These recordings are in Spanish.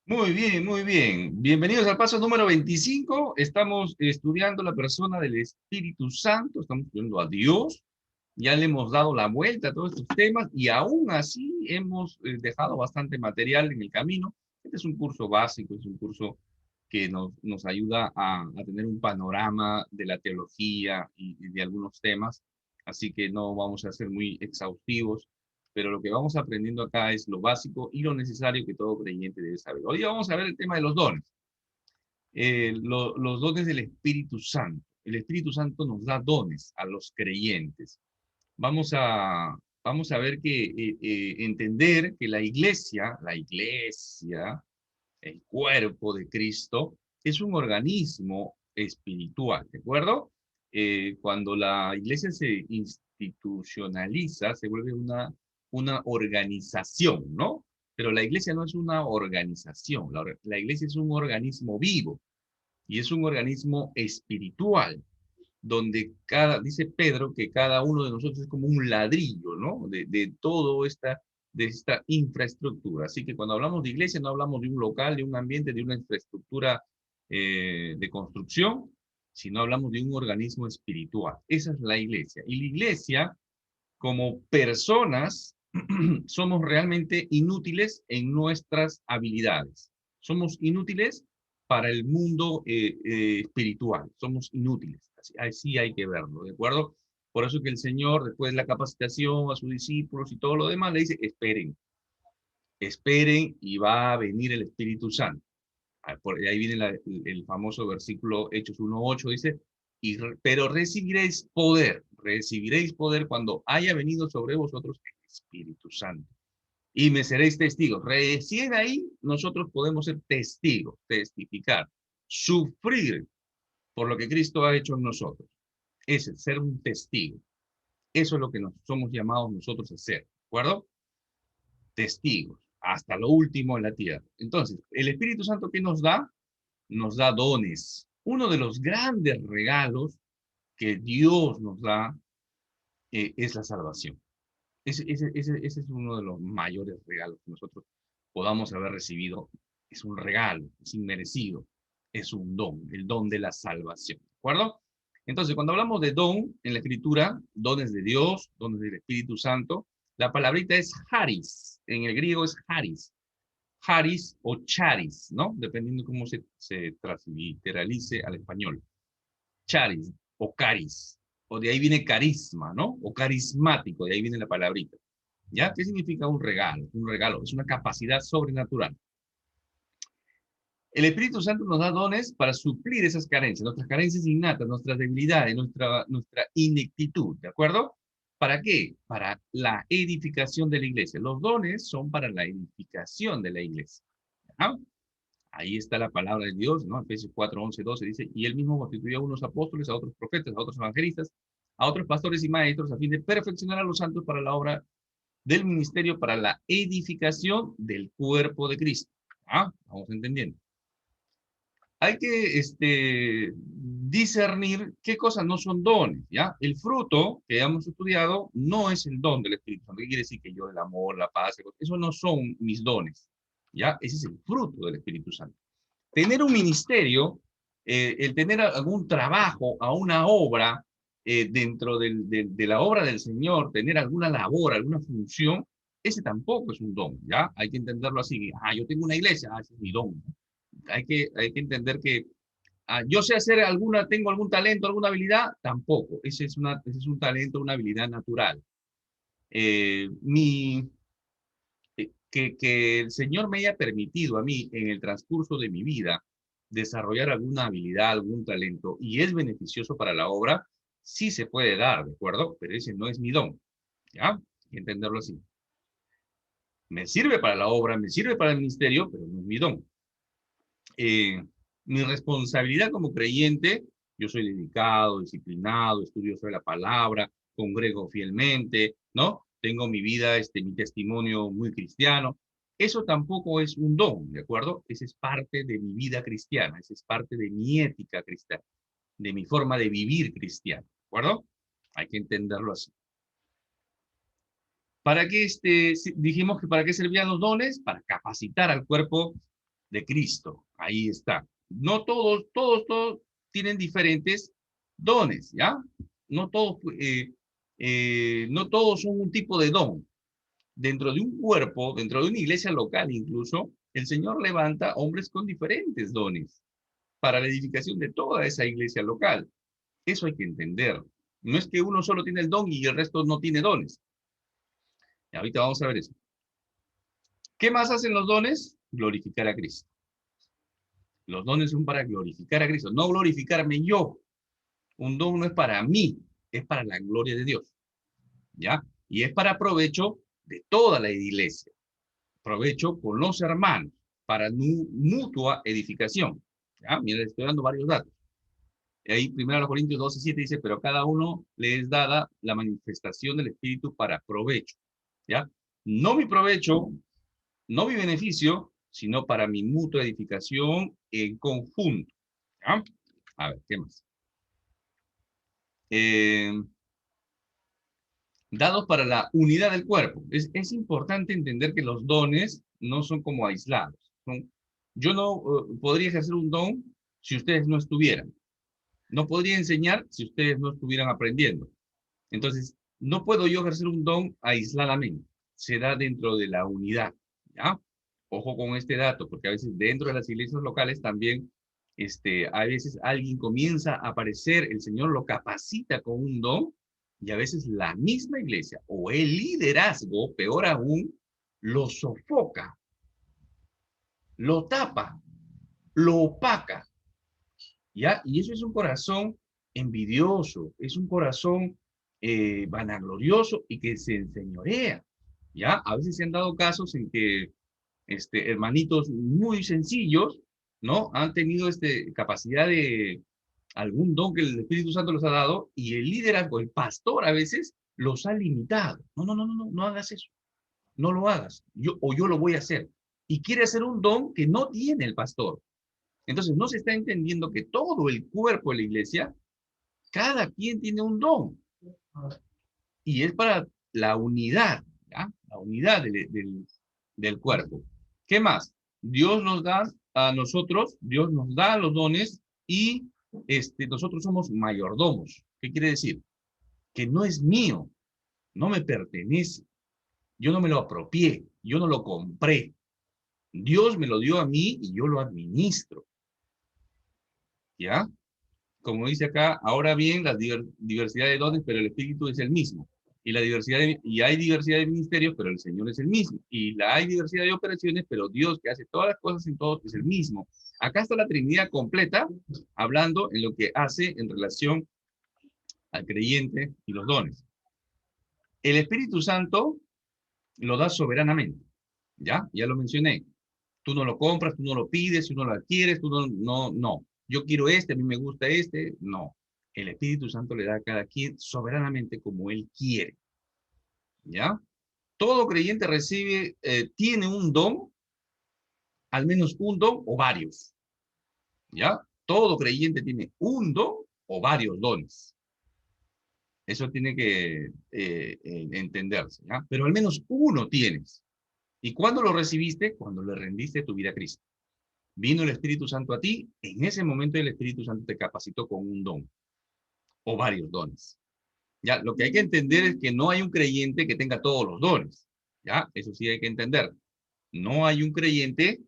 Muy bien, muy bien. Bienvenidos al paso número 25. Estamos estudiando la persona del Espíritu Santo, estamos estudiando a Dios. Ya le hemos dado la vuelta a todos estos temas y aún así hemos dejado bastante material en el camino. Este es un curso básico, es un curso que nos ayuda a tener un panorama de la teología y de algunos temas. Así que no vamos a ser muy exhaustivos, pero lo que vamos aprendiendo acá es lo básico y lo necesario que todo creyente debe saber. Hoy vamos a ver el tema de los dones, los dones del Espíritu Santo. El Espíritu Santo nos da dones a los creyentes. Vamos a ver que entender que la iglesia, el cuerpo de Cristo, es un organismo espiritual, ¿de acuerdo? Cuando la iglesia se institucionaliza, se vuelve una organización, ¿no? Pero la iglesia no es una organización, la iglesia es un organismo vivo y es un organismo espiritual donde dice Pedro que cada uno de nosotros es como un ladrillo, ¿no? De esta infraestructura. Así que cuando hablamos de iglesia no hablamos de un local, de un ambiente, de una infraestructura de construcción, sino hablamos de un organismo espiritual. Esa es la iglesia. Y la iglesia, como personas, somos realmente inútiles en nuestras habilidades. Somos inútiles para el mundo espiritual. Somos inútiles. Así hay que verlo, ¿de acuerdo? Por eso que el Señor, después de la capacitación a sus discípulos y todo lo demás, le dice, esperen, esperen y va a venir el Espíritu Santo. Por ahí viene el famoso versículo Hechos 1:8, dice, pero recibiréis poder cuando haya venido sobre vosotros el Espíritu Santo. Y me seréis testigos. Recién ahí nosotros podemos ser testigos, testificar, sufrir por lo que Cristo ha hecho en nosotros. Es el ser un testigo. Eso es lo que nos somos llamados nosotros a ser, ¿de acuerdo? Testigos, hasta lo último en la tierra. Entonces, el Espíritu Santo, ¿qué nos da? Nos da dones. Uno de los grandes regalos que Dios nos da es la salvación. Ese es uno de los mayores regalos que nosotros podamos haber recibido. Es un regalo, es inmerecido, es un don, el don de la salvación. ¿De acuerdo? Entonces, cuando hablamos de don en la escritura, dones de Dios, dones del Espíritu Santo, la palabrita es charis. En el griego es charis. Charis o charis, ¿no? Dependiendo cómo se transliteralice al español. Charis o caris. O de ahí viene carisma, ¿no? O carismático, de ahí viene la palabrita. ¿Ya? ¿Qué significa un regalo? Un regalo es una capacidad sobrenatural. El Espíritu Santo nos da dones para suplir esas carencias, nuestras carencias innatas, nuestras debilidades, nuestra ineptitud, ¿de acuerdo? ¿Para qué? Para la edificación de la iglesia. Los dones son para la edificación de la iglesia. ¿Ya? Ahí está la palabra de Dios, ¿no? Efesios 4, 11, 12 dice, y él mismo constituyó a unos apóstoles, a otros profetas, a otros evangelistas, a otros pastores y maestros, a fin de perfeccionar a los santos para la obra del ministerio, para la edificación del cuerpo de Cristo. ¿Ah? Vamos entendiendo. Hay que discernir qué cosas no son dones, ¿ya? El fruto que hemos estudiado no es el don del Espíritu Santo. ¿Qué quiere decir? Que yo el amor, la paz, eso no son mis dones, ¿ya? Ese es el fruto del Espíritu Santo. Tener un ministerio, el tener algún trabajo, a una obra, dentro de la obra del Señor, tener alguna labor, alguna función, ese tampoco es un don, ¿ya? Hay que entenderlo así. Yo tengo una iglesia, ese es mi don. Hay que entender que yo sé hacer tengo algún talento, alguna habilidad, tampoco. Ese es un talento, una habilidad natural. Eh, mi, que el Señor me haya permitido a mí en el transcurso de mi vida desarrollar alguna habilidad, algún talento, y es beneficioso para la obra, sí se puede dar, ¿de acuerdo? Pero ese no es mi don, ¿ya? Hay que entenderlo así. Me sirve para la obra, me sirve para el ministerio, pero no es mi don. Eh, Mi responsabilidad como creyente, yo soy dedicado, disciplinado, estudio sobre la palabra, congrego fielmente, ¿no? Tengo mi vida, mi testimonio muy cristiano. Eso tampoco es un don, ¿de acuerdo? Ese es parte de mi vida cristiana, ese es parte de mi ética cristiana, de mi forma de vivir cristiana, ¿de acuerdo? Hay que entenderlo así. ¿Para qué dijimos que para qué servían los dones? Para capacitar al cuerpo de Cristo. Ahí está. No todos tienen diferentes dones, ¿ya? No todos, no todos son un tipo de don. Dentro de un cuerpo, dentro de una iglesia local incluso, el Señor levanta hombres con diferentes dones para la edificación de toda esa iglesia local. Eso hay que entender. No es que uno solo tiene el don y el resto no tiene dones. Y ahorita vamos a ver eso. ¿Qué más hacen los dones? Glorificar a Cristo. Los dones son para glorificar a Cristo, no glorificarme yo. Un don no es para mí, es para la gloria de Dios. ¿Ya? Y es para provecho de toda la iglesia. Provecho con los hermanos, para mutua edificación. ¿Ya? Mira, les estoy dando varios datos. Ahí, 1 Corintios 12:7 dice, pero a cada uno le es dada la manifestación del Espíritu para provecho. ¿Ya? No mi provecho, no mi beneficio, sino para mi mutua edificación en conjunto. ¿Ya? A ver, ¿qué más? Dados para la unidad del cuerpo. Es importante entender que los dones no son como aislados. Yo no podría ejercer un don si ustedes no estuvieran. No podría enseñar si ustedes no estuvieran aprendiendo. Entonces, no puedo yo ejercer un don aisladamente. Se da dentro de la unidad. ¿Ya? Ojo con este dato, porque a veces dentro de las iglesias locales también, a veces alguien comienza a aparecer, el Señor lo capacita con un don, y a veces la misma iglesia o el liderazgo, peor aún, lo sofoca, lo tapa, lo opaca. ¿Ya? Y eso es un corazón envidioso, es un corazón vanaglorioso y que se enseñorea. ¿Ya? A veces se han dado casos en que hermanitos muy sencillos, ¿no? Han tenido capacidad de algún don que el Espíritu Santo los ha dado y el liderazgo, el pastor a veces los ha limitado. No, no, no, no, no, no hagas eso. No lo hagas. Yo lo voy a hacer. Y quiere hacer un don que no tiene el pastor. Entonces no se está entendiendo que todo el cuerpo de la iglesia, cada quien tiene un don. Y es para la unidad, ¿ya? La unidad del cuerpo. ¿Qué más? Dios nos da a nosotros, Dios nos da los dones y nosotros somos mayordomos. ¿Qué quiere decir? Que no es mío, no me pertenece. Yo no me lo apropié, yo no lo compré. Dios me lo dio a mí y yo lo administro. ¿Ya? Como dice acá, ahora bien, la diversidad de dones, pero el Espíritu es el mismo. Y hay diversidad de ministerios, pero el Señor es el mismo. Hay diversidad de operaciones, pero Dios que hace todas las cosas en todos es el mismo. Acá está la Trinidad completa, hablando en lo que hace en relación al creyente y los dones. El Espíritu Santo lo da soberanamente. ¿Ya? Ya lo mencioné. Tú no lo compras, tú no lo pides, tú no lo adquieres, tú no. Yo quiero a mí me gusta no. El Espíritu Santo le da a cada quien soberanamente como él quiere. ¿Ya? Todo creyente tiene un don, al menos un don o varios. ¿Ya? Todo creyente tiene un don o varios dones. Eso tiene que entenderse, ¿ya? Pero al menos uno tienes. ¿Y cuándo lo recibiste? Cuando le rendiste tu vida a Cristo. Vino el Espíritu Santo a ti, en ese momento el Espíritu Santo te capacitó con un don o varios dones. Ya, lo que hay que entender es que no hay un creyente que tenga todos los dones. Ya, eso sí hay que entender. No hay un creyente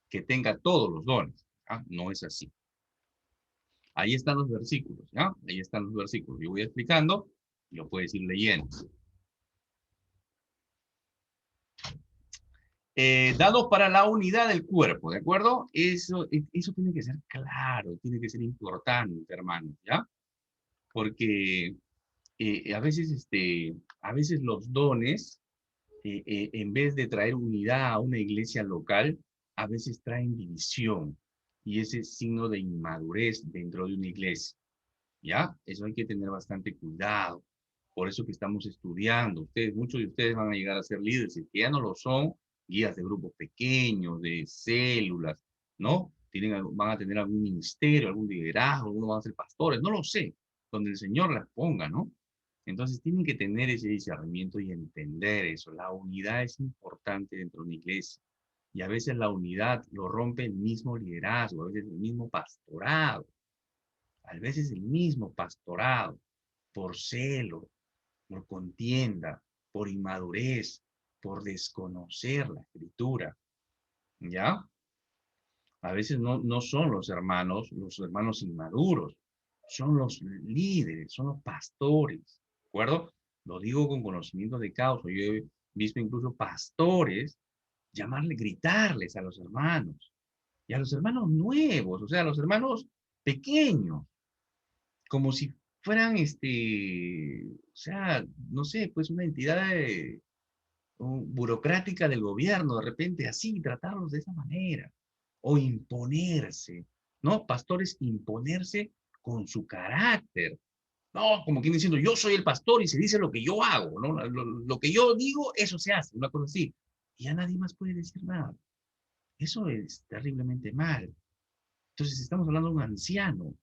que tenga todos los dones. ¿Ya? No es así. Ahí están los versículos, ¿ya? Ahí están los versículos. Yo voy explicando y lo puedes ir leyendo. Dados para la unidad del cuerpo, ¿de acuerdo? Eso tiene que ser claro, tiene que ser importante, hermanos, ¿ya? Porque a veces los dones, en vez de traer unidad a una iglesia local, a veces traen división. Y ese es signo de inmadurez dentro de una iglesia. ¿Ya? Eso hay que tener bastante cuidado. Por eso que estamos estudiando. Muchos de ustedes van a llegar a ser líderes, y que ya no lo son, guías de grupos pequeños, de células, ¿no? Van a tener algún ministerio, algún liderazgo, algunos van a ser pastores, no lo sé, donde el Señor las ponga, ¿no? Entonces tienen que tener ese discernimiento y entender eso. La unidad es importante dentro de una iglesia. Y a veces la unidad lo rompe el mismo liderazgo, a veces el mismo pastorado, a veces el mismo pastorado, por celo, por contienda, por inmadurez, por desconocer la escritura, ¿ya? A veces no son los hermanos inmaduros, son los líderes, son los pastores, ¿de acuerdo? Lo digo con conocimiento de causa. Yo he visto incluso pastores gritarles a los hermanos, y a los hermanos nuevos, o sea, a los hermanos pequeños, como si fueran, o sea, no sé, pues una entidad burocrática del gobierno, de repente así, tratarlos de esa manera, o imponerse, ¿no? Pastores imponerse con su carácter, no, como quien diciendo, yo soy el pastor y se dice lo que yo hago, ¿no? Lo que yo digo, eso se hace, una cosa así. Y ya nadie más puede decir nada. Eso es terriblemente mal. Entonces estamos hablando de un anciano.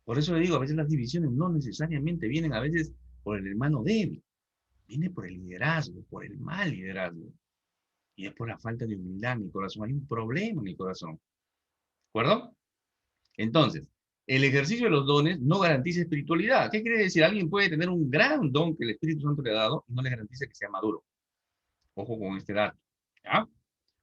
Por eso le digo, a veces las divisiones no necesariamente vienen a veces por el hermano débil, viene por el liderazgo, por el mal liderazgo. Y es por la falta de humildad en mi corazón. Hay un problema en mi corazón. ¿De acuerdo? Entonces, el ejercicio de los dones no garantiza espiritualidad. ¿Qué quiere decir? Alguien puede tener un gran don que el Espíritu Santo le ha dado y no le garantiza que sea maduro. Ojo con este dato. ¿Ya?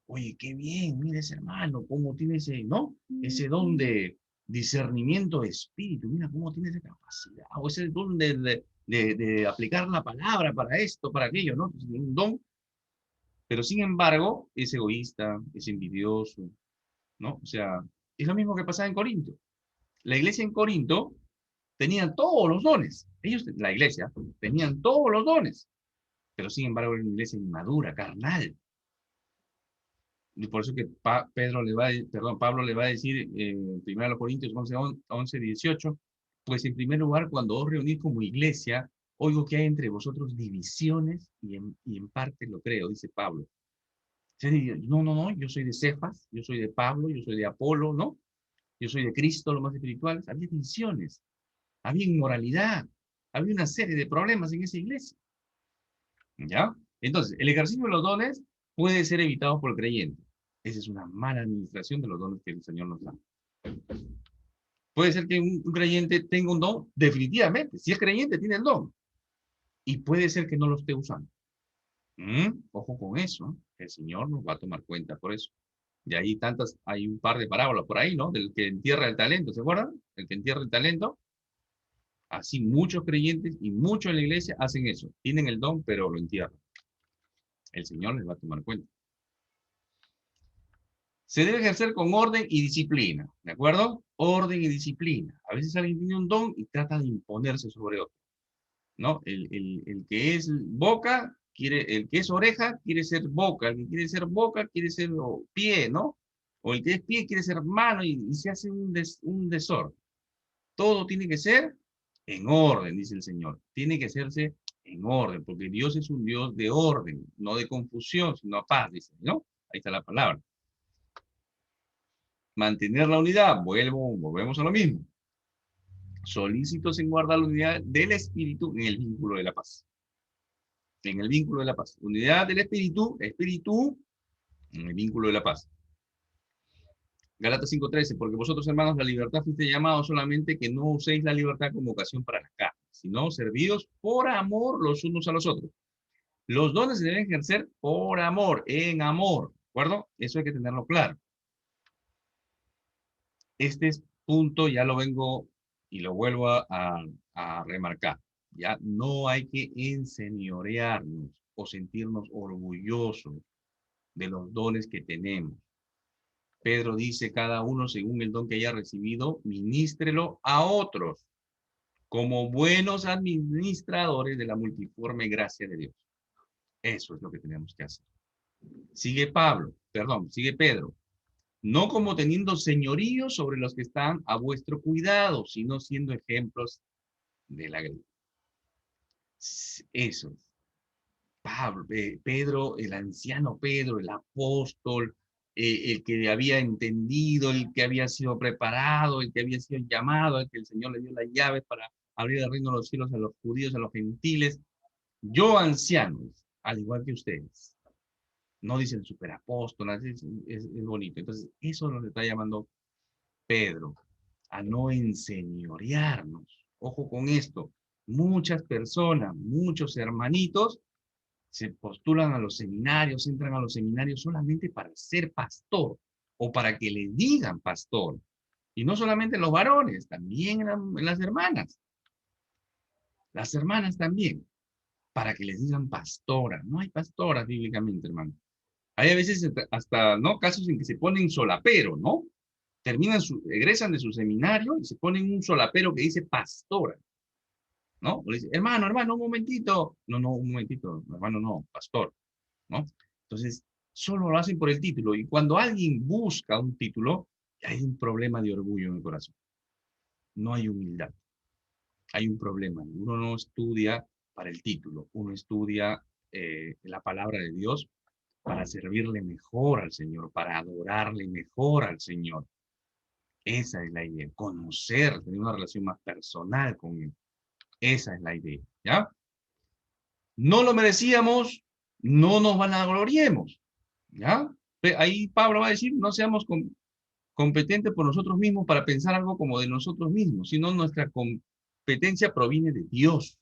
Oye, qué bien, mira ese hermano, cómo tiene ese, ¿no? Ese don de discernimiento de espíritu, mira cómo tiene esa capacidad, o ese don de aplicar la palabra para esto, para aquello, ¿no? Un don, pero sin embargo, es egoísta, es envidioso, ¿no? O sea, es lo mismo que pasaba en Corinto. La iglesia en Corinto tenía todos los dones. Ellos, la iglesia, tenían todos los dones, pero sin embargo era una iglesia inmadura, carnal. Y por eso que Pablo le va a decir en 1 Corintios 11, 18, pues en primer lugar, cuando os reunís como iglesia, oigo que hay entre vosotros divisiones y en parte lo creo, dice Pablo. O sea, no, yo soy de Cefas, yo soy de Pablo, yo soy de Apolo, ¿no? Yo soy de Cristo, lo más espiritual. Había divisiones, había inmoralidad, había una serie de problemas en esa iglesia. ¿Ya? Entonces, el ejercicio de los dones puede ser evitado por el creyente. Esa es una mala administración de los dones que el Señor nos da. Puede ser que un creyente tenga un don, definitivamente. Si es creyente, tiene el don. Y puede ser que no lo esté usando. Ojo con eso. El Señor nos va a tomar cuenta por eso. Y ahí hay un par de parábolas por ahí, ¿no? Del que entierra el talento, ¿se acuerdan? El que entierra el talento. Así muchos creyentes y muchos en la iglesia hacen eso. Tienen el don, pero lo entierran. El Señor les va a tomar cuenta. Se debe ejercer con orden y disciplina, ¿de acuerdo? Orden y disciplina. A veces alguien tiene un don y trata de imponerse sobre otro, ¿no? El que es boca, el que es oreja, quiere ser boca. El que quiere ser boca, quiere ser pie, ¿no? O el que es pie, quiere ser mano y se hace un desorden. Todo tiene que ser en orden, dice el Señor. Tiene que hacerse en orden, porque Dios es un Dios de orden, no de confusión, sino paz, dice, ¿no? Ahí está la palabra. Mantener la unidad, volvemos a lo mismo. Solícitos en guardar la unidad del espíritu en el vínculo de la paz. En el vínculo de la paz. Unidad del espíritu, en el vínculo de la paz. Galatas 5:13, porque vosotros, hermanos, la libertad fuiste llamados, solamente que no uséis la libertad como ocasión para la carne, sino servidos por amor los unos a los otros. Los dones se deben ejercer por amor, en amor, ¿de acuerdo? Eso hay que tenerlo claro. Este punto ya lo vengo y lo vuelvo a remarcar. Ya no hay que enseñorearnos o sentirnos orgullosos de los dones que tenemos. Pedro dice, cada uno según el don que haya recibido, ministrelo a otros, como buenos administradores de la multiforme gracia de Dios. Eso es lo que tenemos que hacer. Sigue Pedro. No como teniendo señorío sobre los que están a vuestro cuidado, sino siendo ejemplos de la gracia. Eso es. Pedro, el anciano Pedro, el apóstol, el que había entendido, el que había sido preparado, el que había sido llamado, el que el Señor le dio las llaves para abrir el reino de los cielos a los judíos, a los gentiles. Yo, ancianos, al igual que ustedes, No dice el superapóstol, es bonito. Entonces, eso nos está llamando Pedro, a no enseñorearnos. Ojo con esto. Muchas personas, muchos hermanitos, se postulan a los seminarios, entran a los seminarios solamente para ser pastor o para que le digan pastor. Y no solamente los varones, también en las hermanas. Las hermanas también, para que les digan pastora. No hay pastoras bíblicamente, hermano. Hay a veces hasta, ¿no? Casos en que se ponen solapero, ¿no? Egresan de su seminario y se ponen un solapero que dice pastora, ¿no? O le dice, hermano, hermano, un momentito. No, no, un momentito, hermano, no, pastor, ¿no? Entonces, solo lo hacen por el título. Y cuando alguien busca un título, hay un problema de orgullo en el corazón. No hay humildad. Hay un problema. Uno no estudia para el título. Uno estudia la palabra de Dios para servirle mejor al Señor, para adorarle mejor al Señor. Esa es la idea. Conocer, tener una relación más personal con Él. Esa es la idea. ¿Ya? No lo merecíamos, no nos vanagloriemos. ¿Ya? Ahí Pablo va a decir, no seamos competentes por nosotros mismos para pensar algo como de nosotros mismos, sino nuestra competencia proviene de Dios.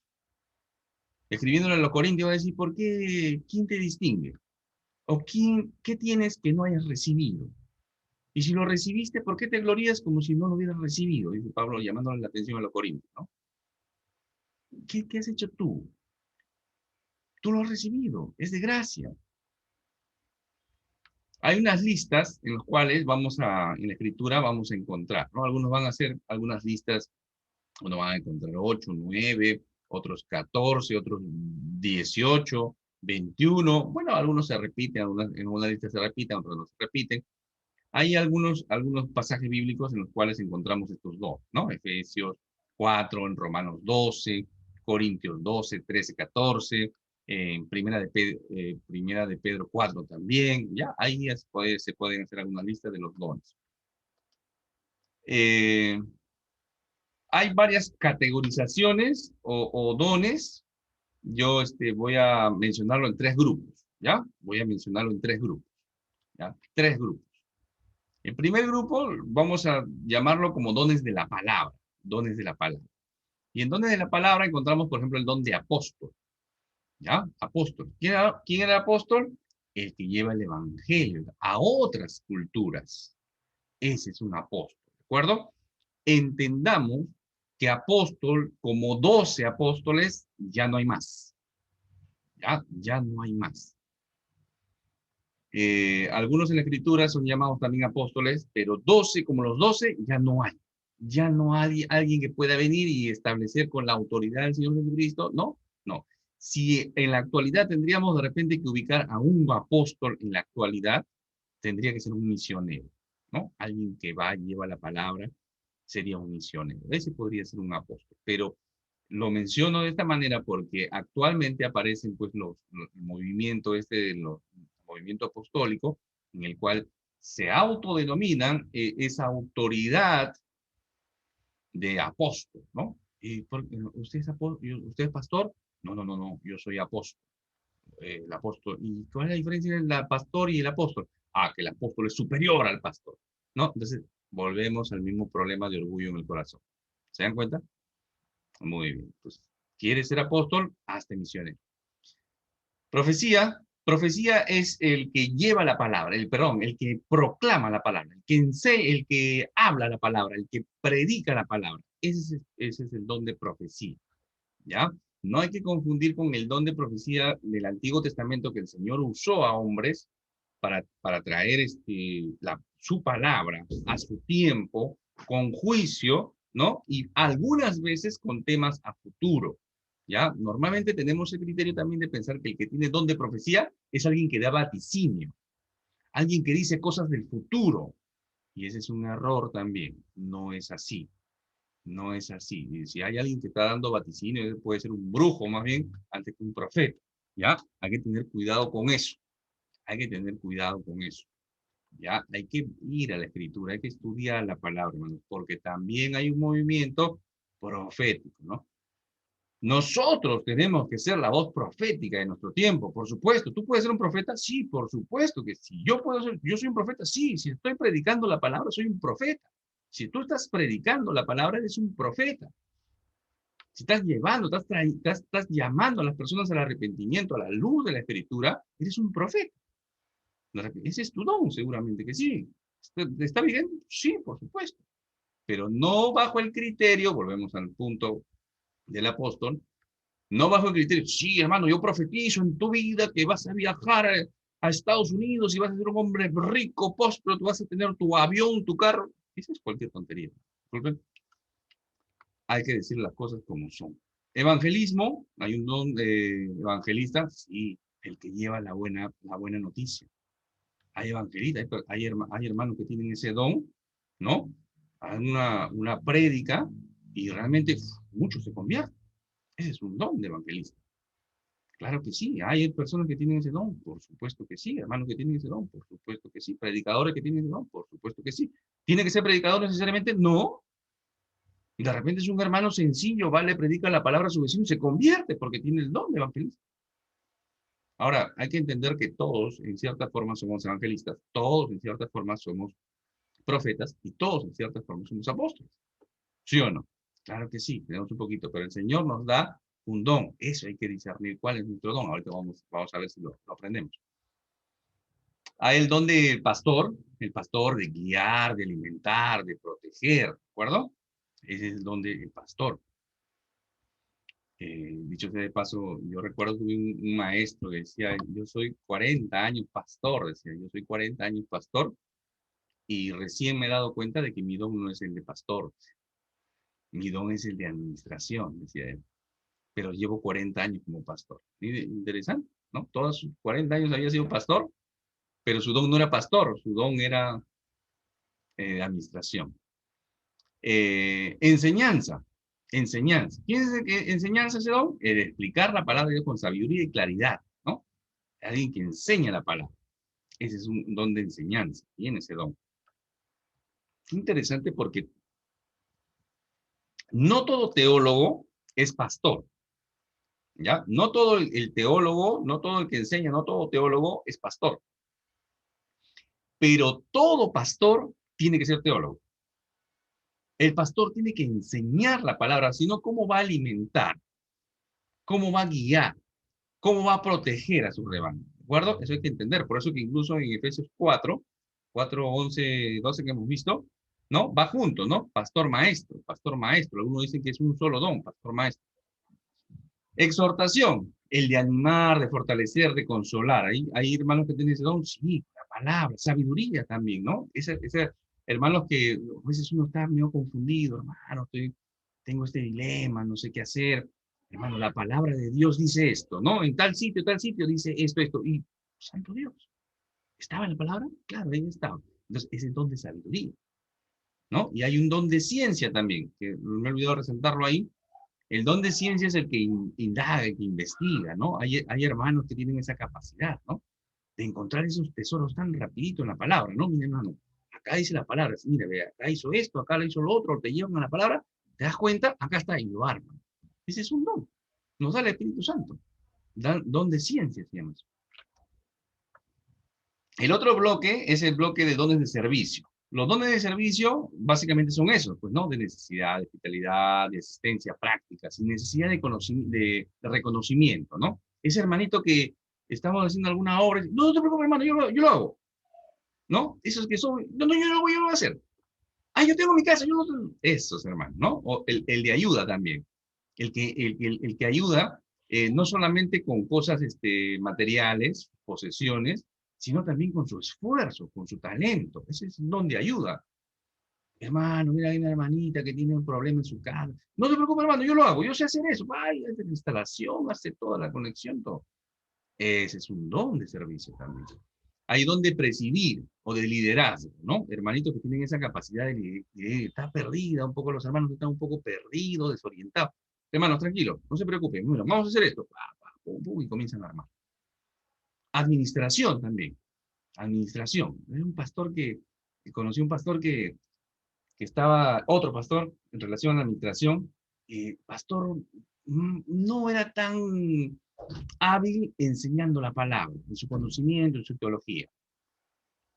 Escribiéndole a los Corintios va a decir, ¿por qué? ¿Quién te distingue? ¿O qué tienes que no hayas recibido? Y si lo recibiste, ¿por qué te glorías como si no lo hubieras recibido? Dice Pablo llamándole la atención a los Corintios, ¿no? ¿Qué has hecho tú? Tú lo has recibido, es de gracia. Hay unas listas en las cuales en la escritura vamos a encontrar, ¿no? Algunos van a hacer algunas listas, uno van a encontrar 8, 9, otros 14, otros 18, 21. Bueno, algunos se repiten, en una lista se repiten, otros no se repiten. Hay algunos pasajes bíblicos en los cuales encontramos estos dos, ¿no? Efesios 4, en Romanos 12, Corintios 12, 13, 14, en Primera de Pedro 4 también, ya, ahí se pueden hacer algunas listas de los dones. Eh, Hay varias categorizaciones o dones. Yo voy a mencionarlo en tres grupos, ¿ya? Voy a mencionarlo en tres grupos, ¿ya? Tres grupos. El primer grupo vamos a llamarlo como dones de la palabra, dones de la palabra. Y en dones de la palabra encontramos, por ejemplo, el don de apóstol, ¿ya? Apóstol. ¿Quién era el apóstol? El que lleva el evangelio a otras culturas. Ese es un apóstol, ¿de acuerdo? Entendamos que apóstol, como 12 apóstoles, ya no hay más. Ya no hay más. Algunos en la escritura son llamados también apóstoles, pero 12 como los 12 ya no hay. Ya no hay alguien que pueda venir y establecer con la autoridad del Señor Jesucristo. No, no. Si en la actualidad tendríamos de repente que ubicar a un apóstol en la actualidad, tendría que ser un misionero, ¿no? Alguien que va y lleva la palabra sería un misionero. Ese podría ser un apóstol. Pero lo menciono de esta manera porque actualmente aparecen pues el movimiento movimiento apostólico en el cual se autodenominan esa autoridad de apóstol, ¿no? ¿Usted es pastor? No, no, no, no, yo soy apóstol. El apóstol. ¿Y cuál es la diferencia entre el pastor y el apóstol? Ah, que el apóstol es superior al pastor, ¿no? Entonces, volvemos al mismo problema de orgullo en el corazón. ¿Se dan cuenta? Muy bien. Entonces, ¿quieres ser apóstol? Hazte misionero. Profecía es el que lleva la palabra, el que proclama la palabra, el que habla la palabra, el que predica la palabra. Ese es el don de profecía, ¿ya? No hay que confundir con el don de profecía del Antiguo Testamento que el Señor usó a hombres para traer su palabra a su tiempo, con juicio, ¿no? Y algunas veces con temas a futuro, ¿ya? Normalmente tenemos el criterio también de pensar que el que tiene don de profecía es alguien que da vaticinio, alguien que dice cosas del futuro, y ese es un error también, no es así. No es así. Y si hay alguien que está dando vaticinio, puede ser un brujo más bien, antes que un profeta. ¿Ya? Hay que tener cuidado con eso. Hay que tener cuidado con eso. ¿Ya? Hay que ir a la escritura, hay que estudiar la palabra, hermanos, porque también hay un movimiento profético, ¿no? Nosotros tenemos que ser la voz profética de nuestro tiempo, por supuesto. ¿Tú puedes ser un profeta? Sí, por supuesto que sí. Yo soy un profeta, sí. Si estoy predicando la palabra, soy un profeta. Si tú estás predicando la palabra, eres un profeta. Si estás llevando, estás llamando a las personas al arrepentimiento, a la luz de la escritura, eres un profeta. Ese es tu don, seguramente que sí. ¿Está vigente? Sí, por supuesto. Pero no bajo el criterio, volvemos al punto del apóstol, no bajo el criterio, sí, hermano, yo profetizo en tu vida que vas a viajar a Estados Unidos y vas a ser un hombre rico, próspero, tú vas a tener tu avión, tu carro. Eso es cualquier tontería. Disculpen. Hay que decir las cosas como son. Evangelismo, hay un don evangelista, sí, el que lleva la buena noticia. Hay evangelistas, hay hermanos que tienen ese don, ¿no? Hay una prédica y realmente muchos se convierten. Ese es un don de evangelista. Claro que sí, hay personas que tienen ese don, por supuesto que sí, hermanos que tienen ese don, por supuesto que sí, predicadores que tienen ese don, por supuesto que sí. ¿Tiene que ser predicador necesariamente? No. De repente es un hermano sencillo, va, le predica la palabra a su vecino y se convierte porque tiene el don de evangelista. Ahora, hay que entender que todos, en cierta forma, somos evangelistas, todos, en cierta forma, somos profetas y todos, en cierta forma, somos apóstoles. ¿Sí o no? Claro que sí, tenemos un poquito, pero el Señor nos da un don. Eso hay que discernir cuál es nuestro don. Ahorita vamos a ver si lo aprendemos. Hay el don del pastor, el pastor de guiar, de alimentar, de proteger, ¿de acuerdo? Ese es el don del pastor. Dicho sea de paso, yo recuerdo que un maestro que decía, yo soy 40 años pastor, decía, yo soy 40 años pastor, y recién me he dado cuenta de que mi don no es el de pastor, mi don es el de administración, decía él, pero llevo 40 años como pastor. Interesante, ¿no? Todos sus 40 años había sido pastor, pero su don no era pastor, su don era administración. Enseñanza, enseñanza. ¿Quién es el que enseñanza ese don? El explicar la palabra de Dios con sabiduría y claridad, ¿no? Alguien que enseña la palabra. Ese es un don de enseñanza, tiene ese don. Es interesante porque no todo teólogo es pastor, ¿ya? No todo el teólogo, no todo el que enseña, no todo teólogo es pastor. Pero todo pastor tiene que ser teólogo. El pastor tiene que enseñar la palabra, sino cómo va a alimentar, cómo va a guiar, cómo va a proteger a su rebaño. ¿De acuerdo? Eso hay que entender. Por eso que incluso en Efesios 4, 11, 12 que hemos visto, ¿no? Va junto, ¿no? Pastor maestro, pastor maestro. Algunos dicen que es un solo don, pastor maestro. Exhortación, el de animar, de fortalecer, de consolar. Hay hermanos que tienen ese don, sí, la palabra, sabiduría también, ¿no? Hermanos que a veces uno está medio confundido, hermano, tengo este dilema, no sé qué hacer. Hermano, la palabra de Dios dice esto, ¿no? En tal sitio dice esto. Y, santo Dios, ¿estaba en la palabra? Claro, ahí estaba. Entonces, ese es don de sabiduría, ¿no? Y hay un don de ciencia también, que me he olvidado resaltarlo ahí. El don de ciencia es el que indaga, el que investiga, ¿no? Hay hermanos que tienen esa capacidad, ¿no? De encontrar esos tesoros tan rapidito en la palabra, ¿no? Mira, hermano, acá dice la palabra, mira, ve, acá hizo esto, acá lo hizo lo otro, te llevan a la palabra, te das cuenta, acá está, y lo arman. Ese es un don. Nos da el Espíritu Santo. Don de ciencia se llama eso. El otro bloque es el bloque de dones de servicio. Los dones de servicio básicamente son esos, pues, ¿no? De necesidad, de hospitalidad, de asistencia práctica, sin necesidad de reconocimiento, ¿no? Ese hermanito que estamos haciendo alguna obra, no, no te preocupes, hermano, yo lo hago, ¿no? Esos que son, no, no, yo lo voy a hacer. Ah, yo tengo mi casa, yo no tengo. Esos, hermanos, ¿no? O el de ayuda también. El que ayuda no solamente con cosas materiales, posesiones, sino también con su esfuerzo, con su talento. Ese es donde ayuda. Hermano, mira, hay una hermanita que tiene un problema en su casa. No te preocupes, hermano, yo lo hago, yo sé hacer eso. Vaya, hace la instalación, hace toda la conexión, todo. Ese es un don de servicio también. Hay don de presidir o de liderazgo, ¿no? Hermanitos que tienen esa capacidad de estar perdida, un poco los hermanos están un poco perdidos, desorientados. Hermanos, tranquilos, no se preocupen, bueno, vamos a hacer esto. Pum, pum, y comienzan a armar. Administración también. Administración. Hay un pastor conocí un pastor que estaba, otro pastor, en relación a la administración. Pastor, no era tan hábil enseñando la palabra, en su conocimiento, en su teología.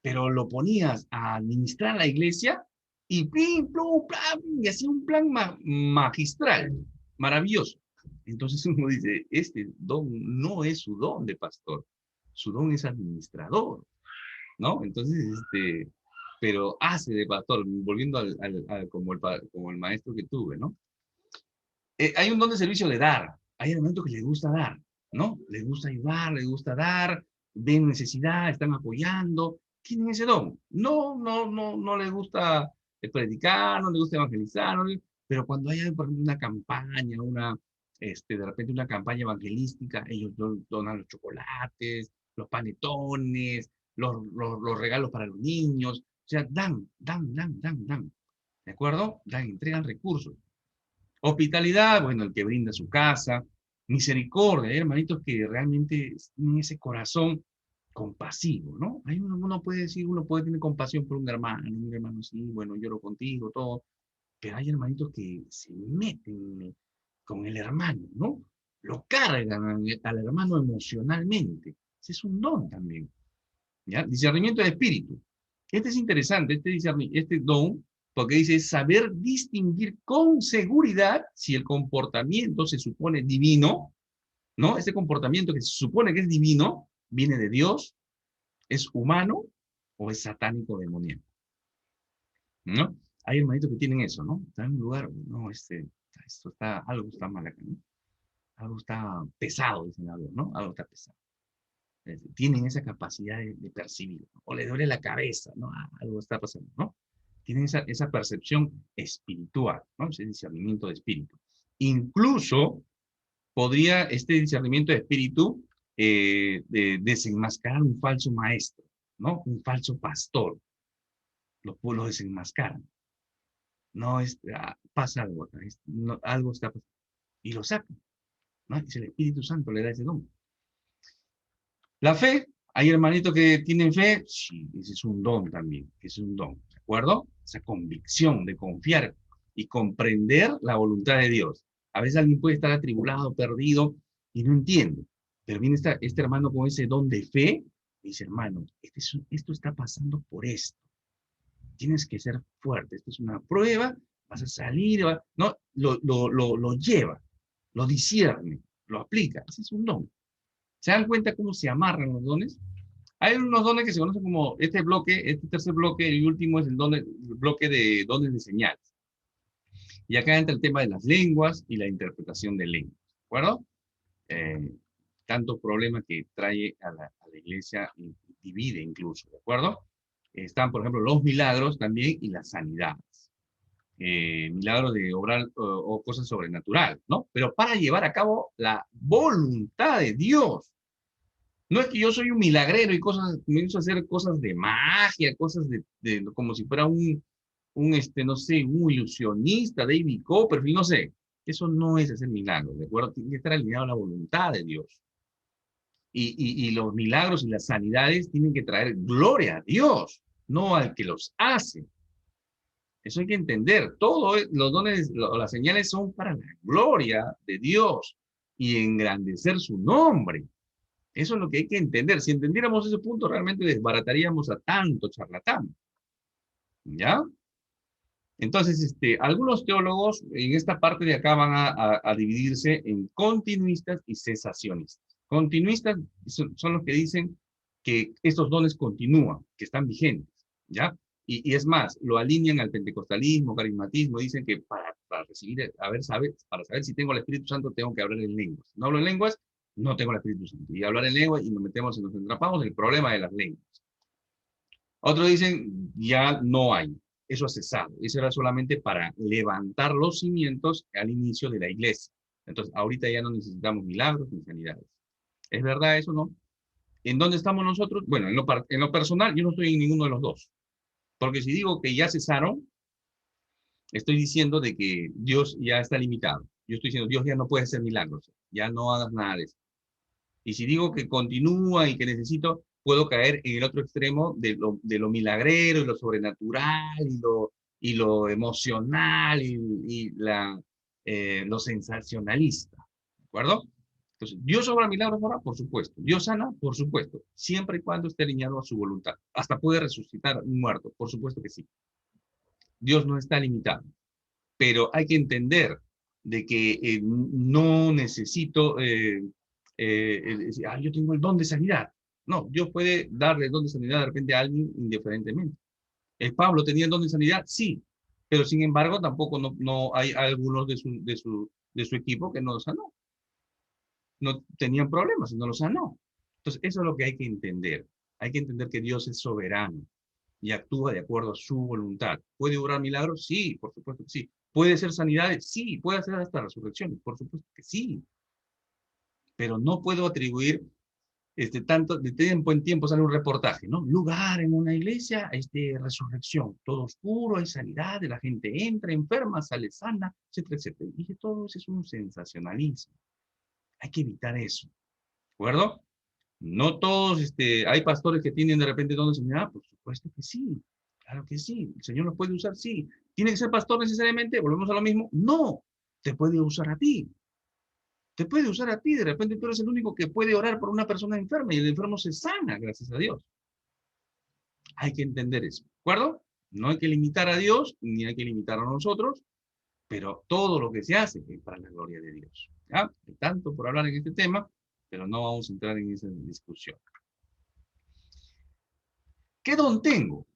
Pero lo ponías a administrar la iglesia y pim, plum, plan, y hacía un plan magistral, maravilloso. Entonces uno dice, este don no es su don de pastor, su don es administrador, ¿no? Entonces, pero hace de pastor, volviendo como el maestro que tuve, ¿no? Hay un don de servicio de dar, hay elementos que les gusta dar, ¿no? Les gusta ayudar, les gusta dar, ven necesidad, están apoyando, tienen ese don. No les gusta predicar, no les gusta evangelizar, pero cuando hay, por ejemplo, una campaña, de repente una campaña evangelística, ellos donan los chocolates, los panetones, los regalos para los niños, o sea, dan, ¿de acuerdo? Entregan recursos. Hospitalidad, bueno, el que brinda su casa. Misericordia, hay hermanitos que realmente tienen ese corazón compasivo, ¿no? Ahí uno puede decir, uno puede tener compasión por un hermano, sí, bueno, lloro contigo, todo, pero hay hermanitos que se meten con el hermano, ¿no? Lo cargan al hermano emocionalmente. Ese es un don también, ¿ya? Discernimiento de espíritu. Este es interesante, este don, porque dice saber distinguir con seguridad si el comportamiento se supone divino, ¿no? Este comportamiento que se supone que es divino, viene de Dios, es humano o es satánico demoníaco, ¿no? Hay hermanitos que tienen eso, ¿no? Está en un lugar, no, algo está mal acá, ¿no? Algo está pesado, dicen algo, ¿no? Algo está pesado. Tienen esa capacidad de percibir, ¿no? O le duele la cabeza, ¿no? Algo está pasando, ¿no? Tienen esa percepción espiritual, ¿no? Ese discernimiento de espíritu. Incluso podría este discernimiento de espíritu desenmascarar un falso maestro, ¿no? Un falso pastor. Lo desenmascaran. No, pasa algo acá, algo está pasando. Y lo sacan, ¿no? Es el Espíritu Santo le da ese don. La fe, hay hermanitos que tienen fe, sí, ese es un don también, es un don, ¿de acuerdo? Esa convicción de confiar y comprender la voluntad de Dios. A veces alguien puede estar atribulado, perdido, y no entiende, pero viene este hermano con ese don de fe, y dice, hermano, esto está pasando por esto. Tienes que ser fuerte, esto es una prueba, vas a salir, no, lo lleva, lo discierne, lo aplica, ese es un don. ¿Se dan cuenta cómo se amarran los dones? Hay unos dones que se conocen como este tercer bloque, el último es el bloque de dones de señales. Y acá entra el tema de las lenguas y la interpretación de lenguas, ¿de acuerdo? Eh, Tanto problema que trae a la iglesia y divide incluso, ¿de acuerdo? Están, por ejemplo, los milagros también y las sanidades. Milagros de obrar o cosas sobrenaturales, ¿no? Pero para llevar a cabo la voluntad de Dios. No es que yo soy un milagrero y comienzo a hacer cosas de magia, cosas como si fuera no sé, un ilusionista, David Copperfield, no sé. Eso no es hacer milagros, ¿de acuerdo? Tiene que estar alineado a la voluntad de Dios. Y los milagros y las sanidades tienen que traer gloria a Dios, no al que los hace. Eso hay que entender. Los dones, las señales son para la gloria de Dios y engrandecer su nombre. Eso es lo que hay que entender. Si entendiéramos ese punto, realmente desbarataríamos a tanto charlatán. ¿Ya? Entonces, algunos teólogos en esta parte de acá van a dividirse en continuistas y cesacionistas. Continuistas son los que dicen que estos dones continúan, que están vigentes, ¿ya? Y es más, lo alinean al pentecostalismo, carismatismo, dicen que para recibir, para saber si tengo el Espíritu Santo, tengo que hablar en lenguas. No hablo en lenguas, no tengo el Espíritu Santo. Y hablar en lenguas y nos entrapamos en el problema de las lenguas. Otros dicen, ya no hay. Eso ha cesado. Eso era solamente para levantar los cimientos al inicio de la iglesia. Entonces, ahorita ya no necesitamos milagros ni sanidades. ¿Es verdad eso, no? ¿En dónde estamos nosotros? Bueno, en lo personal, yo no estoy en ninguno de los dos. Porque si digo que ya cesaron, estoy diciendo de que Dios ya está limitado. Yo estoy diciendo, Dios ya no puede hacer milagros. Ya no hagas nada de eso. Y si digo que continúa y que necesito, puedo caer en el otro extremo de lo milagrero y lo sobrenatural y lo emocional y lo sensacionalista. acuerdo? Entonces, ¿Dios obra milagros ahora? Por supuesto. ¿Dios sana? Por supuesto. Siempre y cuando esté alineado a su voluntad. Hasta puede resucitar un muerto, por supuesto que sí. Dios no está limitado. Pero hay que entender de que no necesito, yo tengo el don de sanidad. No, Dios puede darle el don de sanidad de repente a alguien indiferentemente. ¿El Pablo tenía el don de sanidad? Sí, pero sin embargo tampoco no hay algunos de su equipo que no lo sanó. No tenían problemas y no lo sanó. Entonces, eso es lo que hay que entender. Hay que entender que Dios es soberano y actúa de acuerdo a su voluntad. ¿Puede obrar milagros? Sí, por supuesto que sí. ¿Puede ser sanidades? Sí. ¿Puede hacer hasta resurrecciones? Por supuesto que sí. Pero no puedo atribuir tanto, de tiempo en tiempo sale un reportaje, ¿no? Lugar en una iglesia, resurrección, todo oscuro, hay sanidad, la gente entra enferma, sale sana, etcétera, etcétera. Y que todo eso es un sensacionalismo. Hay que evitar eso, ¿de acuerdo? No todos, hay pastores que tienen de repente don de sanidad, por supuesto que sí, claro que sí, el Señor los puede usar, sí. ¿Tiene que ser pastor necesariamente? ¿Volvemos a lo mismo? No, te puede usar a ti, te puede usar a ti, de repente tú eres el único que puede orar por una persona enferma y el enfermo se sana, gracias a Dios. Hay que entender eso, ¿de acuerdo? No hay que limitar a Dios, ni hay que limitar a nosotros, pero todo lo que se hace es para la gloria de Dios. ¿Ya? Hay tanto por hablar en este tema, pero no vamos a entrar en esa discusión. ¿Qué don tengo?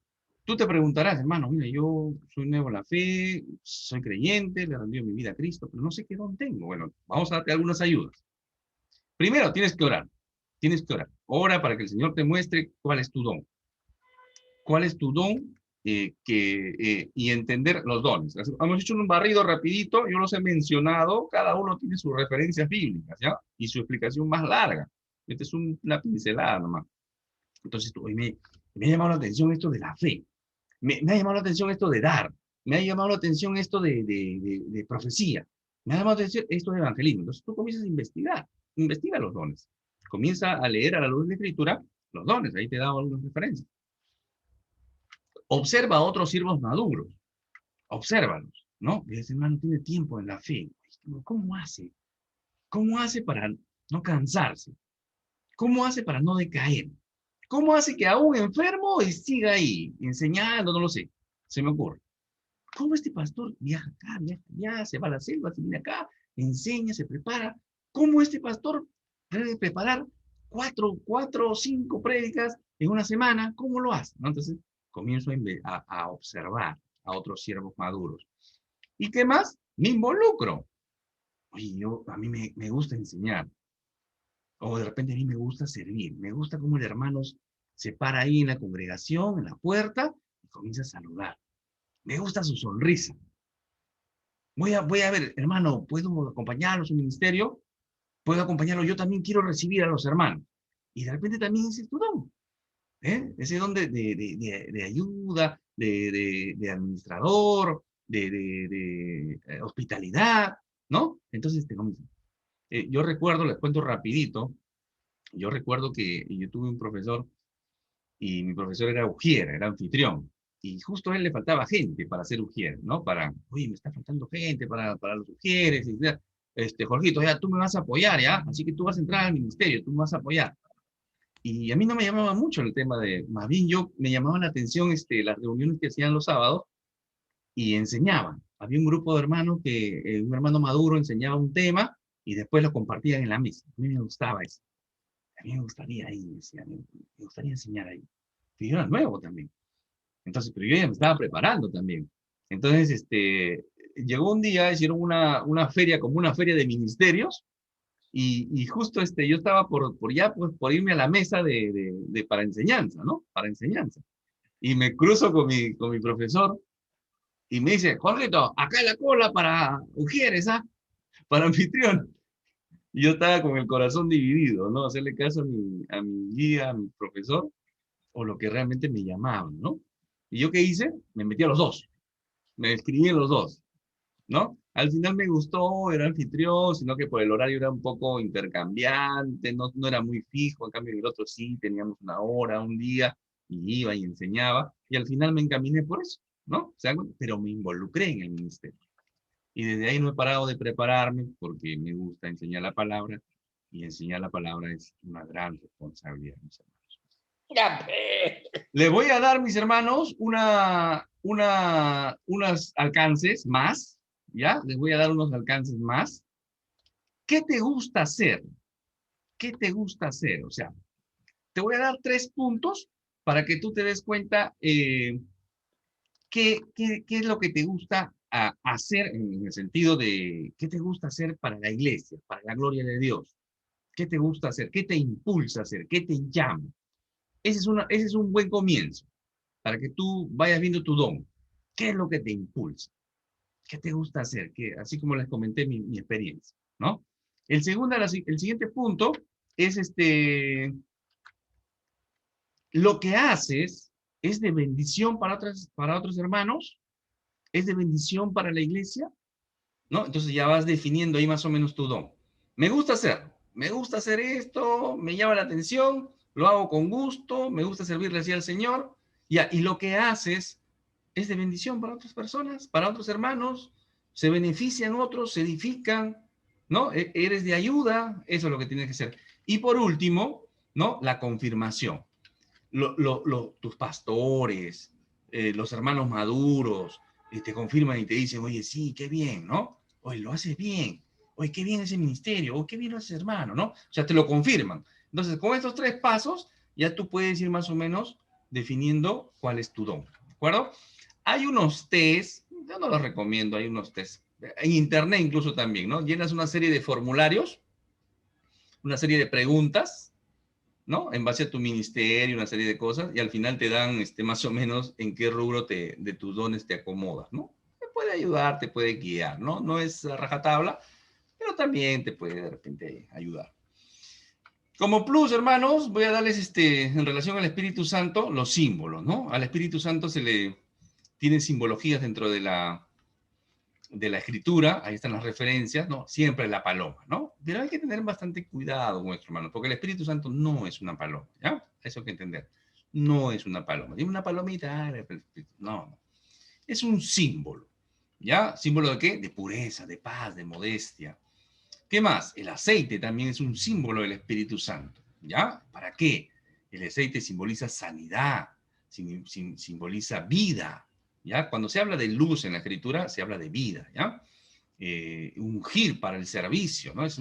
Tú te preguntarás, hermano, mira, yo soy nuevo en la fe, soy creyente, le he rendido mi vida a Cristo, pero no sé qué don tengo. Bueno, vamos a darte algunas ayudas. Primero, tienes que orar. Tienes que orar. Ora para que el Señor te muestre cuál es tu don. ¿Cuál es tu don? Y entender los dones. Hemos hecho un barrido rapidito, yo los he mencionado, cada uno tiene sus referencias bíblicas, ¿ya? Y su explicación más larga. Esta es una pincelada nomás. Entonces, me ha llamado la atención esto de la fe. Me ha llamado la atención esto de dar. Me ha llamado la atención esto de profecía. Me ha llamado la atención esto de evangelismo. Entonces tú comienzas a investigar. Investiga los dones. Comienza a leer a la luz de la escritura los dones. Ahí te he dado algunas referencias. Observa a otros siervos maduros. Obsérvalos, ¿no? Ese hermano tiene tiempo en la fe. ¿Cómo hace? ¿Cómo hace para no cansarse? ¿Cómo hace para no decaer? ¿Cómo hace que aún enfermo siga ahí enseñando? No lo sé. Se me ocurre. ¿Cómo este pastor viaja acá, viaja allá, se va a la selva, se viene acá, enseña, se prepara? ¿Cómo este pastor debe preparar cuatro o cinco prédicas en una semana? ¿Cómo lo hace? ¿No? Entonces comienzo a observar a otros siervos maduros. ¿Y qué más? Me involucro. Oye, a mí me gusta enseñar. O de repente a mí me gusta servir. Me gusta cómo el hermano se para ahí en la congregación, en la puerta, y comienza a saludar. Me gusta su sonrisa. Voy a ver, hermano, ¿puedo acompañarlo a su ministerio? ¿Puedo acompañarlo? Yo también quiero recibir a los hermanos. Y de repente también ese es tu don, ¿eh? Ese don de ayuda, de administrador, de hospitalidad, ¿no? Entonces te comienza. Yo recuerdo, les cuento rapidito, yo recuerdo que yo tuve un profesor y mi profesor era ujier, era anfitrión. Y justo a él le faltaba gente para ser ujier, ¿no? Oye, me está faltando gente para los ujieres. Jorgito, ya tú me vas a apoyar, ¿ya? Así que tú vas a entrar al ministerio, tú me vas a apoyar. Y a mí no me llamaba mucho el tema más bien yo me llamaba la atención las reuniones que hacían los sábados y enseñaban. Había un grupo de hermanos un hermano maduro enseñaba un tema y después lo compartían en la mesa. A mí me gustaba eso. A mí me gustaría ahí, decía, me gustaría enseñar ahí. Y yo era nuevo también. Entonces, pero yo ya me estaba preparando también. Entonces, llegó un día, hicieron una feria, como una feria de ministerios, y justo yo estaba por irme a la mesa para enseñanza, ¿no? Para enseñanza. Y me cruzo con mi profesor y me dice, Jorgito, acá en la cola para Ujieres, ¿ah? Para anfitrión. Y yo estaba con el corazón dividido, ¿no? Hacerle caso a mi guía, a mi profesor, o lo que realmente me llamaban, ¿no? ¿Y yo qué hice? Me metí a los dos. Me escribí en los dos, ¿no? Al final me gustó, era anfitrión, sino que por el horario era un poco intercambiante, no era muy fijo, en cambio en el otro sí, teníamos una hora, un día, y iba y enseñaba, y al final me encaminé por eso, ¿no? O sea, pero me involucré en el ministerio. Y desde ahí no he parado de prepararme porque me gusta enseñar la palabra y enseñar la palabra es una gran responsabilidad, mis hermanos. Le voy a dar, mis hermanos, unos alcances más, ¿ya? Les voy a dar unos alcances más. ¿Qué te gusta hacer? ¿Qué te gusta hacer? O sea, te voy a dar 3 puntos para que tú te des cuenta qué es lo que te gusta hacer en el sentido de qué te gusta hacer para la iglesia, para la gloria de Dios. ¿Qué te gusta hacer? ¿Qué te impulsa a hacer? ¿Qué te llama? Ese es un buen comienzo para que tú vayas viendo tu don. ¿Qué es lo que te impulsa? ¿Qué te gusta hacer? Así como les comenté mi experiencia, ¿no? El siguiente punto es lo que haces es de bendición para otros hermanos, es de bendición para la iglesia, ¿no? Entonces ya vas definiendo ahí más o menos tu don. Me gusta hacer esto, me llama la atención, lo hago con gusto, me gusta servirle así al Señor, ya, y lo que haces es de bendición para otras personas, para otros hermanos, se benefician otros, se edifican, ¿no? Eres de ayuda, eso es lo que tienes que hacer. Y por último, ¿no? La confirmación. Tus pastores, los hermanos maduros, te confirman y te dicen, oye, sí, qué bien, ¿no? Oye, lo haces bien. Oye, qué bien ese ministerio. Oye, qué bien lo haces, hermano, ¿no? O sea, te lo confirman. Entonces, con estos 3 pasos, ya tú puedes ir más o menos definiendo cuál es tu don, ¿de acuerdo? Hay unos test, yo no los recomiendo, hay unos test, en internet incluso también, ¿no? Llenas una serie de formularios, una serie de preguntas, ¿no? En base a tu ministerio, una serie de cosas, y al final te dan más o menos en qué rubro de tus dones te acomodas, ¿no? Te puede ayudar, te puede guiar, ¿no? No es rajatabla, pero también te puede de repente ayudar. Como plus, hermanos, voy a darles en relación al Espíritu Santo los símbolos, ¿no? Al Espíritu Santo se le tienen simbologías dentro de la escritura, ahí están las referencias, ¿no? Siempre la paloma, ¿no? Pero hay que tener bastante cuidado, nuestro hermano, porque el Espíritu Santo no es una paloma, ¿ya? Eso hay que entender. No es una paloma. Dime una palomita, no, no. Es un símbolo, ¿ya? ¿Símbolo de qué? De pureza, de paz, de modestia. ¿Qué más? El aceite también es un símbolo del Espíritu Santo, ¿ya? ¿Para qué? El aceite simboliza sanidad, simboliza vida, ¿ya? Cuando se habla de luz en la escritura, se habla de vida, ¿ya? Ungir para el servicio, ¿no? Es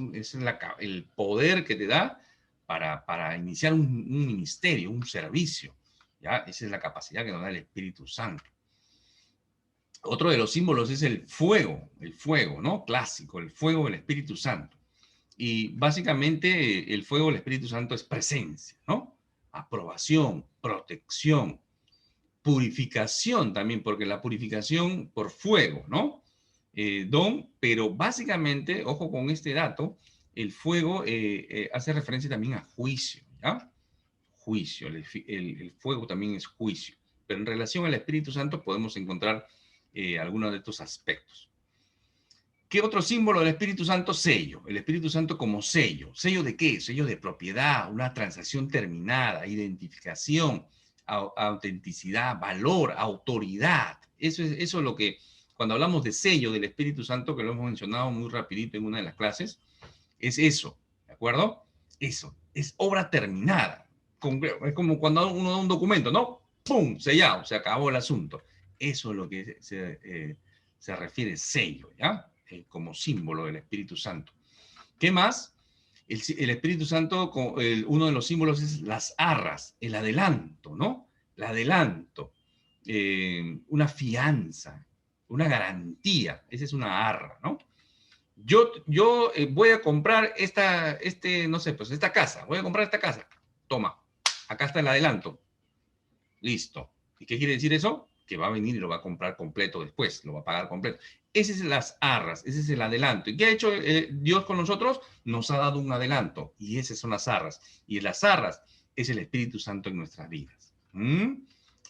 el poder que te da para iniciar un ministerio, un servicio, ¿ya? Esa es la capacidad que nos da el Espíritu Santo. Otro de los símbolos es el fuego, ¿no? Clásico, el fuego del Espíritu Santo. Y básicamente el fuego del Espíritu Santo es presencia, ¿no? Aprobación, protección, purificación también, porque la purificación por fuego, ¿no? Don, pero básicamente, ojo con este dato, el fuego hace referencia también a juicio, ¿ya? Juicio, el fuego también es juicio, pero en relación al Espíritu Santo podemos encontrar algunos de estos aspectos. ¿Qué otro símbolo del Espíritu Santo? Sello. El Espíritu Santo como sello. ¿Sello de qué? Sello de propiedad, una transacción terminada, identificación, autenticidad, valor, autoridad. Eso es lo que, cuando hablamos de sello del Espíritu Santo, que lo hemos mencionado muy rapidito en una de las clases, es eso, ¿de acuerdo? Eso, es obra terminada. Es como cuando uno da un documento, ¿no? ¡Pum! Sellado, se acabó el asunto. Eso es lo que se refiere sello, ¿ya? Como símbolo del Espíritu Santo. ¿Qué más? El Espíritu Santo, uno de los símbolos es las arras, el adelanto, ¿no? El adelanto, una fianza, una garantía, esa es una arra, ¿no? Yo voy a comprar no sé, pues esta casa, voy a comprar esta casa, toma, acá está el adelanto, listo. ¿Y qué quiere decir eso? Que va a venir y lo va a comprar completo después, lo va a pagar completo. Ese es las arras, ese es el adelanto. ¿Y qué ha hecho Dios con nosotros? Nos ha dado un adelanto, y esas son las arras. Y las arras es el Espíritu Santo en nuestras vidas. ¿Mm?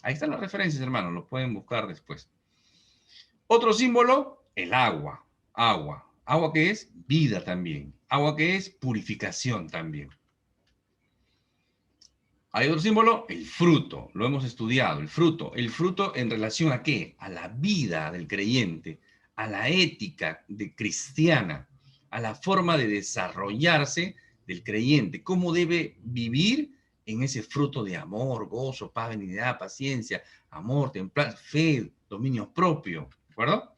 Ahí están las referencias, hermanos, lo pueden buscar después. Otro símbolo, el agua. Agua. Agua que es vida también. Agua que es purificación también. Hay otro símbolo, el fruto. Lo hemos estudiado, el fruto. ¿El fruto en relación a qué? A la vida del creyente, a la ética cristiana, a la forma de desarrollarse del creyente, cómo debe vivir en ese fruto de amor, gozo, paz, benignidad, paciencia, amor, templanza, fe, dominio propio, ¿de acuerdo?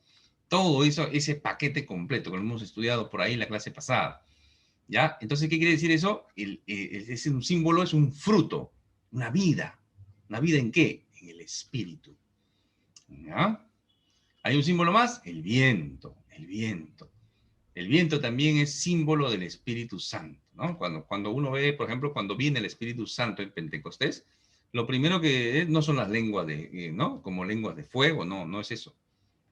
Todo eso, ese paquete completo que lo hemos estudiado por ahí en la clase pasada, ¿ya? Entonces, ¿qué quiere decir eso? Es un símbolo, es un fruto, una vida. ¿Una vida en qué? En el espíritu, ¿ya? ¿Hay un símbolo más? El viento, el viento. El viento también es símbolo del Espíritu Santo, ¿no? Cuando uno ve, por ejemplo, cuando viene el Espíritu Santo en Pentecostés, lo primero que es, no son las lenguas ¿no? Como lenguas de fuego, no, no es eso.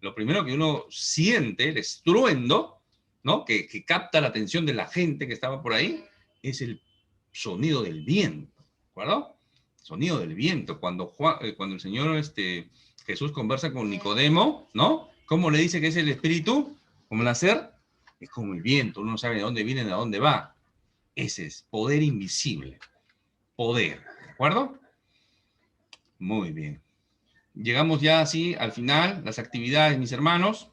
Lo primero que uno siente, el estruendo, ¿no? Que capta la atención de la gente que estaba por ahí, es el sonido del viento, ¿de acuerdo? Sonido del viento. Cuando el Señor, Jesús conversa con Nicodemo, ¿no? ¿Cómo le dice que es el Espíritu? ¿Cómo nacer? Es como el viento, uno no sabe de dónde viene, de dónde va. Ese es poder invisible. Poder, ¿de acuerdo? Muy bien. Llegamos ya así al final, las actividades, mis hermanos.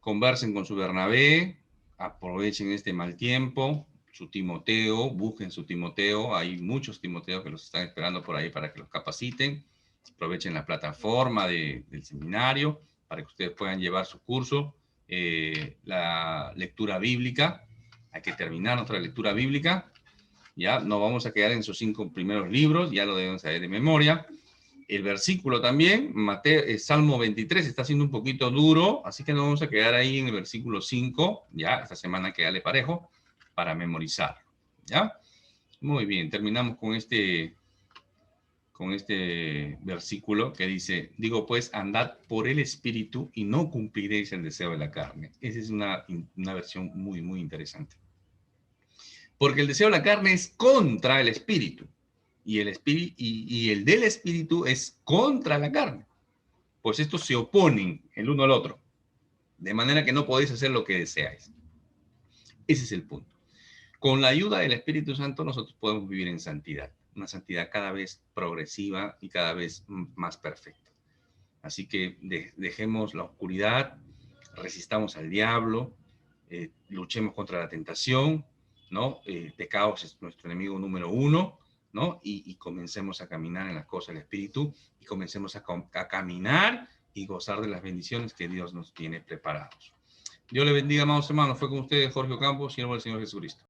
Conversen con su Bernabé, aprovechen este mal tiempo, su Timoteo, busquen su Timoteo, hay muchos Timoteos que los están esperando por ahí para que los capaciten, aprovechen la plataforma del seminario para que ustedes puedan llevar su curso, la lectura bíblica, hay que terminar nuestra lectura bíblica, ya no vamos a quedar en sus 5 primeros libros, ya lo deben saber de memoria. El versículo también, Salmo 23, está siendo un poquito duro, así que nos vamos a quedar ahí en el versículo 5, ya, esta semana quedarle parejo, para memorizar, ¿ya? Muy bien, terminamos con este versículo que dice, digo pues, andad por el Espíritu y no cumpliréis el deseo de la carne. Esa es una versión muy, muy interesante. Porque el deseo de la carne es contra el Espíritu. Y el del Espíritu es contra la carne. Pues estos se oponen el uno al otro. De manera que no podéis hacer lo que deseáis. Ese es el punto. Con la ayuda del Espíritu Santo nosotros podemos vivir en santidad. Una santidad cada vez progresiva y cada vez más perfecta. Así que dejemos la oscuridad, resistamos al diablo, luchemos contra la tentación, ¿no? Pecados es nuestro enemigo número 1, ¿no? Y comencemos a caminar en las cosas del Espíritu y comencemos a caminar y gozar de las bendiciones que Dios nos tiene preparados. Dios le bendiga, amados hermanos. Fue con ustedes Jorge Campos, siervo del Señor Jesucristo.